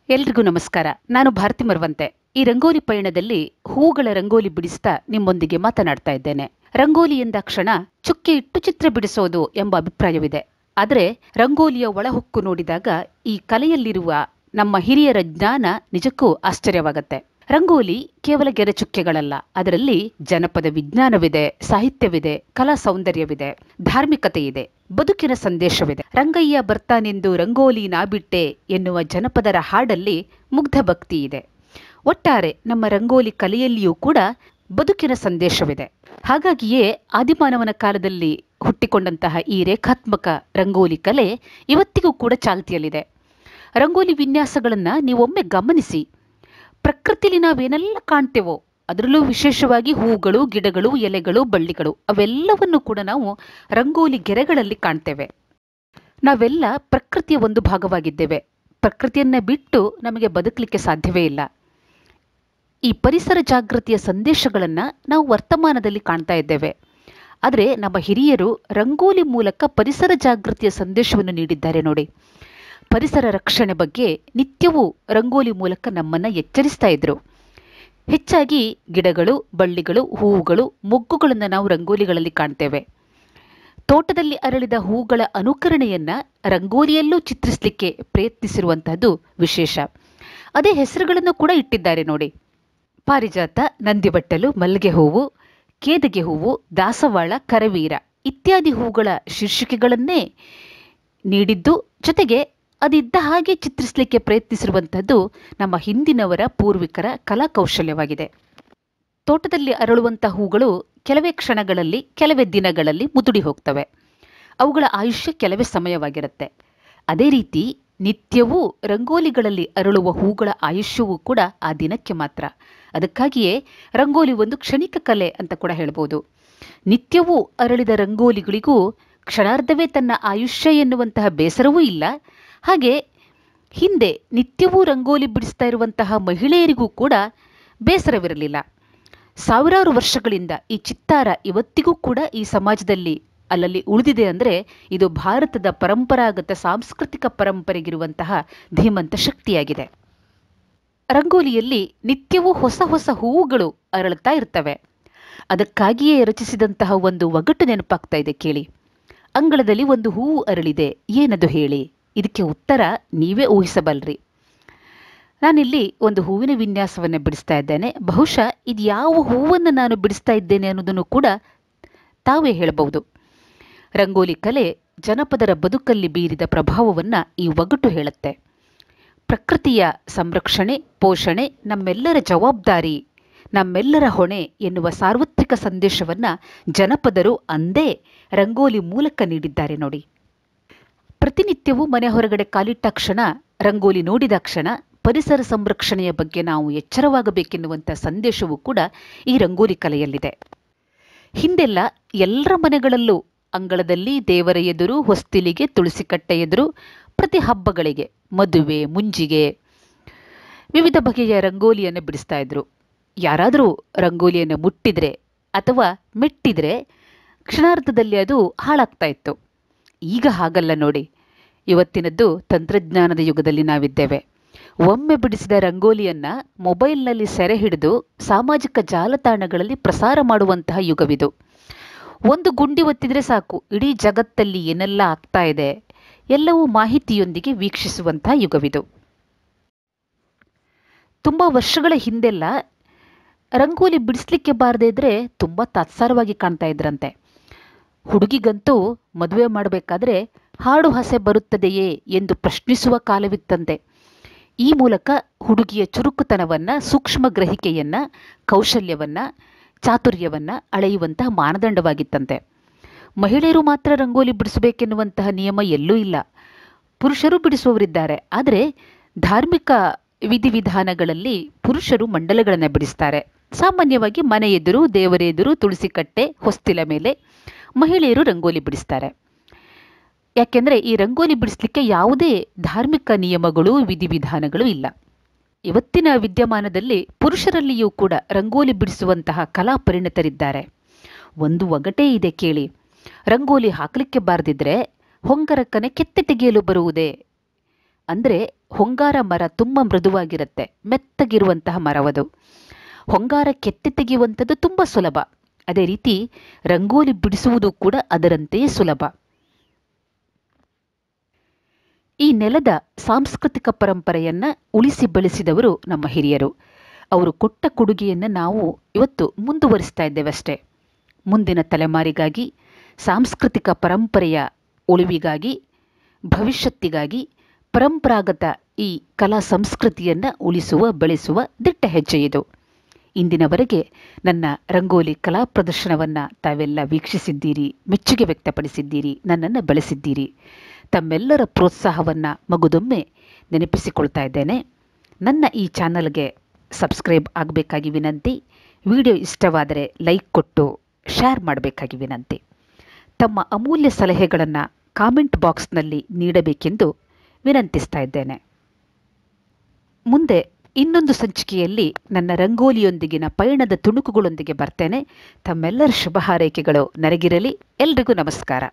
ಎಲ್ರಿಗೂ ನಮಸ್ಕಾರ. ನಾನು ಭಾರತಿ ಮರವಂತೆ. ಈ ರಂಗೋಲಿ ಪಯಣದಲ್ಲಿ ಹೂಗಳ ರಂಗೋಲಿ ಬಿಡಿಸ್ತಾ ನಿಮ್ಮೊಂದಿಗೆ ಮಾತನಾಡ್ತಾ ಇದ್ದೇನೆ. ರಂಗೋಲಿ ಎಂದಾಕ್ಷಣ ಚುಕ್ಕೆ ಇಟ್ಟು ಚಿತ್ರ ಬಿಡಿಸೋದು ಎಂಬ ಅಭಿಪ್ರಾಯವಿದೆ. ಆದರೆ ರಂಗೋಲಿಯ ಒಳಹೊಕ್ಕು ನೋಡಿದಾಗ ಈ ಕಲೆಯಲ್ಲಿರುವ ನಮ್ಮ ಹಿರಿಯರ ಜ್ಞಾನ ನಿಜಕ್ಕೂ ಆಶ್ಚರ್ಯವಾಗತ್ತೆ. ರಂಗೋಲಿ ಕೇವಲ ಗೆರೆಚುಕ್ಕೆಗಳಲ್ಲ, ಅದರಲ್ಲಿ ಜನಪದ ವಿಜ್ಞಾನವಿದೆ, ಸಾಹಿತ್ಯವಿದೆ, ಕಲಾ ಸೌಂದರ್ಯವಿದೆ, ಧಾರ್ಮಿಕತೆ ಇದೆ, ಬದುಕಿನ ಸಂದೇಶವಿದೆ. ರಂಗಯ್ಯ ಬರ್ತಾನೆಂದು ರಂಗೋಲಿ ನಾಬಿಟ್ಟೆ ಎನ್ನುವ ಜನಪದರ ಹಾಡಲ್ಲಿ ಮುಗ್ಧ ಭಕ್ತಿ ಇದೆ. ಒಟ್ಟಾರೆ ನಮ್ಮ ರಂಗೋಲಿ ಕಲೆಯಲ್ಲಿಯೂ ಕೂಡ ಬದುಕಿನ ಸಂದೇಶವಿದೆ. ಹಾಗಾಗಿಯೇ ಆದಿಮಾನವನ ಕಾಲದಲ್ಲಿ ಹುಟ್ಟಿಕೊಂಡಂತಹ ಈ ರೇಖಾತ್ಮಕ ರಂಗೋಲಿ ಕಲೆ ಇವತ್ತಿಗೂ ಕೂಡ ಚಾಲ್ತಿಯಲ್ಲಿದೆ. ರಂಗೋಲಿ ವಿನ್ಯಾಸಗಳನ್ನು ನೀವೊಮ್ಮೆ ಗಮನಿಸಿ. ಪ್ರಕೃತಿಲಿ ನಾವೇನೆಲ್ಲ ಕಾಣ್ತೇವೋ, ಅದರಲ್ಲೂ ವಿಶೇಷವಾಗಿ ಹೂಗಳು, ಗಿಡಗಳು, ಎಲೆಗಳು, ಬಳ್ಳಿಗಳು, ಅವೆಲ್ಲವನ್ನು ಕೂಡ ನಾವು ರಂಗೋಲಿ ಗೆರೆಗಳಲ್ಲಿ ಕಾಣ್ತೇವೆ. ನಾವೆಲ್ಲ ಪ್ರಕೃತಿಯ ಒಂದು ಭಾಗವಾಗಿದ್ದೇವೆ. ಪ್ರಕೃತಿಯನ್ನ ಬಿಟ್ಟು ನಮಗೆ ಬದುಕಲಿಕ್ಕೆ ಸಾಧ್ಯವೇ ಇಲ್ಲ. ಈ ಪರಿಸರ ಜಾಗೃತಿಯ ಸಂದೇಶಗಳನ್ನು ನಾವು ವರ್ತಮಾನದಲ್ಲಿ ಕಾಣ್ತಾ ಇದ್ದೇವೆ. ಆದರೆ ನಮ್ಮ ಹಿರಿಯರು ರಂಗೋಲಿ ಮೂಲಕ ಪರಿಸರ ಜಾಗೃತಿಯ ಸಂದೇಶವನ್ನು ನೀಡಿದ್ದಾರೆ ನೋಡಿ. ಪರಿಸರ ರಕ್ಷಣೆ ಬಗ್ಗೆ ನಿತ್ಯವೂ ರಂಗೋಲಿ ಮೂಲಕ ನಮ್ಮನ್ನು ಎಚ್ಚರಿಸ್ತಾ ಇದ್ರು. ಹೆಚ್ಚಾಗಿ ಗಿಡಗಳು, ಬಳ್ಳಿಗಳು, ಹೂವುಗಳು, ಮೊಗ್ಗುಗಳನ್ನು ನಾವು ರಂಗೋಲಿಗಳಲ್ಲಿ ಕಾಣ್ತೇವೆ. ತೋಟದಲ್ಲಿ ಅರಳಿದ ಹೂಗಳ ಅನುಕರಣೆಯನ್ನ ರಂಗೋಲಿಯಲ್ಲೂ ಚಿತ್ರಿಸಲಿಕ್ಕೆ ಪ್ರಯತ್ನಿಸಿರುವಂತಹದ್ದು ವಿಶೇಷ. ಅದೇ ಹೆಸರುಗಳನ್ನು ಕೂಡ ಇಟ್ಟಿದ್ದಾರೆ ನೋಡಿ. ಪಾರಿಜಾತ, ನಂದಿಬಟ್ಟಲು, ಮಲ್ಲಿಗೆ ಹೂವು, ಕೇದಗೆ ಹೂವು, ದಾಸವಾಳ, ಕರವೀರ ಇತ್ಯಾದಿ ಹೂಗಳ ಶೀರ್ಷಿಕೆಗಳನ್ನೇ ನೀಡಿದ್ದು, ಜೊತೆಗೆ ಅದಿದ್ದ ಹಾಗೆ ಚಿತ್ರಿಸಲಿಕ್ಕೆ ಪ್ರಯತ್ನಿಸಿರುವಂಥದ್ದು ನಮ್ಮ ಹಿಂದಿನವರ ಪೂರ್ವಿಕರ ಕಲಾ ಕೌಶಲ್ಯವಾಗಿದೆ. ತೋಟದಲ್ಲಿ ಅರಳುವಂಥ ಹೂಗಳು ಕೆಲವೇ ಕ್ಷಣಗಳಲ್ಲಿ, ಕೆಲವೇ ದಿನಗಳಲ್ಲಿ ಮುದುಡಿ ಹೋಗ್ತವೆ. ಅವುಗಳ ಆಯುಷ್ಯ ಕೆಲವೇ ಸಮಯವಾಗಿರುತ್ತೆ. ಅದೇ ರೀತಿ ನಿತ್ಯವೂ ರಂಗೋಲಿಗಳಲ್ಲಿ ಅರಳುವ ಹೂಗಳ ಆಯುಷ್ಯವೂ ಕೂಡ ಆ ದಿನಕ್ಕೆ ಮಾತ್ರ. ಅದಕ್ಕಾಗಿಯೇ ರಂಗೋಲಿ ಒಂದು ಕ್ಷಣಿಕ ಕಲೆ ಅಂತ ಕೂಡ ಹೇಳ್ಬೋದು. ನಿತ್ಯವೂ ಅರಳಿದ ರಂಗೋಲಿಗಳಿಗೂ ಕ್ಷಣಾರ್ಧವೇ ತನ್ನ ಆಯುಷ್ಯ ಎನ್ನುವಂತಹ ಬೇಸರವೂ ಇಲ್ಲ. ಹಾಗೆ ಹಿಂದೆ ನಿತ್ಯವೂ ರಂಗೋಲಿ ಬಿಡಿಸ್ತಾ ಇರುವಂತಹ ಮಹಿಳೆಯರಿಗೂ ಕೂಡ ಬೇಸರವಿರಲಿಲ್ಲ. ಸಾವಿರಾರು ವರ್ಷಗಳಿಂದ ಈ ಚಿತ್ತಾರ ಇವತ್ತಿಗೂ ಕೂಡ ಈ ಸಮಾಜದಲ್ಲಿ ಅಲ್ಲಲ್ಲಿ ಉಳಿದಿದೆ ಅಂದರೆ ಇದು ಭಾರತದ ಪರಂಪರಾಗತ ಸಾಂಸ್ಕೃತಿಕ ಪರಂಪರೆಗಿರುವಂತಹ ಧೀಮಂತ ಶಕ್ತಿಯಾಗಿದೆ. ರಂಗೋಲಿಯಲ್ಲಿ ನಿತ್ಯವೂ ಹೊಸ ಹೊಸ ಹೂವುಗಳು ಅರಳುತ್ತಾ ಇರ್ತವೆ. ಅದಕ್ಕಾಗಿಯೇ ರಚಿಸಿದಂತಹ ಒಂದು ಒಗಟು ನೆನಪಾಗ್ತಾ ಇದೆ ಕೇಳಿ. ಅಂಗಳದಲ್ಲಿ ಒಂದು ಹೂವು ಅರಳಿದೆ, ಏನದು ಹೇಳಿ? ಇದಕ್ಕೆ ಉತ್ತರ ನೀವೇ ಊಹಿಸಬಲ್ರಿ. ನಾನಿಲ್ಲಿ ಒಂದು ಹೂವಿನ ವಿನ್ಯಾಸವನ್ನು ಬಿಡಿಸ್ತಾ ಇದ್ದೇನೆ. ಬಹುಶಃ ಇದು ಯಾವ ಹೂವನ್ನು ನಾನು ಬಿಡಿಸ್ತಾ ಇದ್ದೇನೆ ಅನ್ನೋದನ್ನು ಕೂಡ ತಾವೇ ಹೇಳಬಹುದು. ರಂಗೋಲಿ ಕಲೆ ಜನಪದರ ಬದುಕಲ್ಲಿ ಬೀರಿದ ಪ್ರಭಾವವನ್ನು ಈ ಒಗಟು ಹೇಳುತ್ತೆ. ಪ್ರಕೃತಿಯ ಸಂರಕ್ಷಣೆ, ಪೋಷಣೆ ನಮ್ಮೆಲ್ಲರ ಜವಾಬ್ದಾರಿ, ನಮ್ಮೆಲ್ಲರ ಹೊಣೆ ಎನ್ನುವ ಸಾರ್ವತ್ರಿಕ ಸಂದೇಶವನ್ನು ಜನಪದರು ಅಂದೇ ರಂಗೋಲಿ ಮೂಲಕ ನೀಡಿದ್ದಾರೆ ನೋಡಿ. ಪ್ರತಿನಿತ್ಯವೂ ಮನೆ ಹೊರಗಡೆ ಕಾಲಿಟ್ಟಾಕ್ಷಣ, ರಂಗೋಲಿ ನೋಡಿದಾಕ್ಷಣ ಪರಿಸರ ಸಂರಕ್ಷಣೆಯ ಬಗ್ಗೆ ನಾವು ಎಚ್ಚರವಾಗಬೇಕೆನ್ನುವಂಥ ಸಂದೇಶವೂ ಕೂಡ ಈ ರಂಗೋಲಿ ಕಲೆಯಲ್ಲಿದೆ. ಹಿಂದೆಲ್ಲ ಎಲ್ಲರ ಮನೆಗಳಲ್ಲೂ ಅಂಗಳದಲ್ಲಿ ದೇವರ ಎದುರು, ಹೊಸ್ತಿಲಿಗೆ, ತುಳಸಿ ಕಟ್ಟೆ ಎದುರು ಪ್ರತಿ ಹಬ್ಬಗಳಿಗೆ, ಮದುವೆ, ಮುಂಜಿಗೆ ವಿವಿಧ ಬಗೆಯ ರಂಗೋಲಿಯನ್ನು ಬಿಡಿಸ್ತಾ ಇದ್ರು. ಯಾರಾದರೂ ರಂಗೋಲಿಯನ್ನು ಮುಟ್ಟಿದ್ರೆ ಅಥವಾ ಮೆಟ್ಟಿದ್ರೆ ಕ್ಷಣಾರ್ಧದಲ್ಲಿ ಅದು ಹಾಳಾಗ್ತಾ ಇತ್ತು. ಈಗ ಹಾಗಲ್ಲ ನೋಡಿ. ಇವತ್ತಿನದ್ದು ತಂತ್ರಜ್ಞಾನದ ಯುಗದಲ್ಲಿ ನಾವಿದ್ದೇವೆ. ಒಮ್ಮೆ ಬಿಡಿಸಿದ ರಂಗೋಲಿಯನ್ನು ಮೊಬೈಲ್ನಲ್ಲಿ ಸೆರೆ ಹಿಡಿದು ಸಾಮಾಜಿಕ ಜಾಲತಾಣಗಳಲ್ಲಿ ಪ್ರಸಾರ ಮಾಡುವಂತಹ ಯುಗವಿದು. ಒಂದು ಗುಂಡಿ ಒತ್ತಿದ್ರೆ ಸಾಕು, ಇಡೀ ಜಗತ್ತಲ್ಲಿ ಏನೆಲ್ಲ ಆಗ್ತಾ ಇದೆ ಎಲ್ಲವೂ ಮಾಹಿತಿಯೊಂದಿಗೆ ವೀಕ್ಷಿಸುವಂತಹ ಯುಗವಿದು. ತುಂಬ ವರ್ಷಗಳ ಹಿಂದೆಲ್ಲ ರಂಗೋಲಿ ಬಿಡಿಸ್ಲಿಕ್ಕೆ ಬಾರದೇ ಇದ್ರೆ ತುಂಬ ತಾತ್ಸಾರವಾಗಿ ಕಾಣ್ತಾ ಇದ್ರಂತೆ. ಹುಡುಗಿಗಂತೂ ಮದುವೆ ಮಾಡಬೇಕಾದ್ರೆ ಹಾಡು ಹಸೆ ಬರುತ್ತದೆಯೇ ಎಂದು ಪ್ರಶ್ನಿಸುವ ಕಾಲವಿತ್ತಂತೆ. ಈ ಮೂಲಕ ಹುಡುಗಿಯ ಚುರುಕುತನವನ್ನು, ಸೂಕ್ಷ್ಮ ಗ್ರಹಿಕೆಯನ್ನು, ಕೌಶಲ್ಯವನ್ನು, ಚಾತುರ್ಯವನ್ನು ಅಳೆಯುವಂತಹ ಮಾನದಂಡವಾಗಿತ್ತಂತೆ. ಮಹಿಳೆಯರು ಮಾತ್ರ ರಂಗೋಲಿ ಬಿಡಿಸಬೇಕೆನ್ನುವಂತಹ ನಿಯಮ ಎಲ್ಲೂ ಇಲ್ಲ. ಪುರುಷರು ಬಿಡಿಸುವವರಿದ್ದಾರೆ. ಆದರೆ ಧಾರ್ಮಿಕ ವಿಧಿವಿಧಾನಗಳಲ್ಲಿ ಪುರುಷರು ಮಂಡಲಗಳನ್ನು ಬಿಡಿಸ್ತಾರೆ. ಸಾಮಾನ್ಯವಾಗಿ ಮನೆ ಎದುರು, ದೇವರ ಎದುರು, ತುಳಸಿ ಕಟ್ಟೆ, ಹೊಸ್ತಿಲ ಮೇಲೆ ಮಹಿಳೆಯರು ರಂಗೋಲಿ ಬಿಡಿಸ್ತಾರೆ. ಯಾಕೆಂದರೆ ಈ ರಂಗೋಲಿ ಬಿಡಿಸ್ಲಿಕ್ಕೆ ಯಾವುದೇ ಧಾರ್ಮಿಕ ನಿಯಮಗಳು, ವಿಧಿವಿಧಾನಗಳು ಇಲ್ಲ. ಇವತ್ತಿನ ವಿದ್ಯಮಾನದಲ್ಲಿ ಪುರುಷರಲ್ಲಿಯೂ ಕೂಡ ರಂಗೋಲಿ ಬಿಡಿಸುವಂತಹ ಕಲಾ ಪರಿಣತರಿದ್ದಾರೆ. ಒಂದು ಒಗಟೇ ಇದೆ ಕೇಳಿ. ರಂಗೋಲಿ ಹಾಕಲಿಕ್ಕೆ ಬಾರದಿದ್ರೆ ಹೊಂಗರಕ್ಕನೆ ಕೆತ್ತೆ ತೆಗೆಯಲು ಬರುವುದೇ ಅಂದರೆ ಹೊಂಗಾರ ಮರ ತುಂಬ ಮೃದುವಾಗಿರುತ್ತೆ, ಮೆತ್ತಗಿರುವಂತಹ ಮರವದು. ಹೊಂಗಾರ ಕೆತ್ತಿ ತೆಗೆಯುವಂಥದ್ದು ತುಂಬ ಸುಲಭ. ಅದೇ ರೀತಿ ರಂಗೋಲಿ ಬಿಡಿಸುವುದು ಕೂಡ ಅದರಂತೆಯೇ ಸುಲಭ. ಈ ನೆಲದ ಸಾಂಸ್ಕೃತಿಕ ಪರಂಪರೆಯನ್ನು ಉಳಿಸಿ ಬೆಳೆಸಿದವರು ನಮ್ಮ ಹಿರಿಯರು. ಅವರು ಕೊಟ್ಟ ಕೊಡುಗೆಯನ್ನು ನಾವು ಇವತ್ತು ಮುಂದುವರಿಸ್ತಾ ಇದ್ದೇವಷ್ಟೇ. ಮುಂದಿನ ತಲೆಮಾರಿಗಾಗಿ, ಸಾಂಸ್ಕೃತಿಕ ಪರಂಪರೆಯ ಉಳಿವಿಗಾಗಿ, ಭವಿಷ್ಯತ್ತಿಗಾಗಿ ಪರಂಪರಾಗತ ಈ ಕಲಾ ಸಂಸ್ಕೃತಿಯನ್ನು ಉಳಿಸುವ, ಬೆಳೆಸುವ ದಿಟ್ಟ ಹೆಜ್ಜೆ ಇದು. ಇಂದಿನವರೆಗೆ ನನ್ನ ರಂಗೋಲಿ ಕಲಾ ಪ್ರದರ್ಶನವನ್ನು ತಾವೆಲ್ಲ ವೀಕ್ಷಿಸಿದ್ದೀರಿ, ಮೆಚ್ಚುಗೆ ವ್ಯಕ್ತಪಡಿಸಿದ್ದೀರಿ, ನನ್ನನ್ನು ಬೆಳೆಸಿದ್ದೀರಿ. ತಮ್ಮೆಲ್ಲರ ಪ್ರೋತ್ಸಾಹವನ್ನು ಮಗುದೊಮ್ಮೆ ನೆನಪಿಸಿಕೊಳ್ತಾ ಇದ್ದೇನೆ. ನನ್ನ ಈ ಚಾನಲ್ಗೆ ಸಬ್ಸ್ಕ್ರೈಬ್ ಆಗಬೇಕಾಗಿ ವಿನಂತಿ. ವಿಡಿಯೋ ಇಷ್ಟವಾದರೆ ಲೈಕ್ ಕೊಟ್ಟು ಶೇರ್ ಮಾಡಬೇಕಾಗಿ ವಿನಂತಿ. ತಮ್ಮ ಅಮೂಲ್ಯ ಸಲಹೆಗಳನ್ನು ಕಾಮೆಂಟ್ ಬಾಕ್ಸ್ನಲ್ಲಿ ನೀಡಬೇಕೆಂದು ವಿನಂತಿಸ್ತಾ ಇದ್ದೇನೆ. ಮುಂದೆ ಇನ್ನೊಂದು ಸಂಚಿಕೆಯಲ್ಲಿ ನನ್ನ ರಂಗೋಲಿಯೊಂದಿಗಿನ ಪಯಣದ ತುಣುಕುಗಳೊಂದಿಗೆ ಬರ್ತೇನೆ. ತಮ್ಮೆಲ್ಲರ ಶುಭ ಹಾರೈಕೆಗಳು ನನಗಿರಲಿ. ಎಲ್ರಿಗೂ ನಮಸ್ಕಾರ.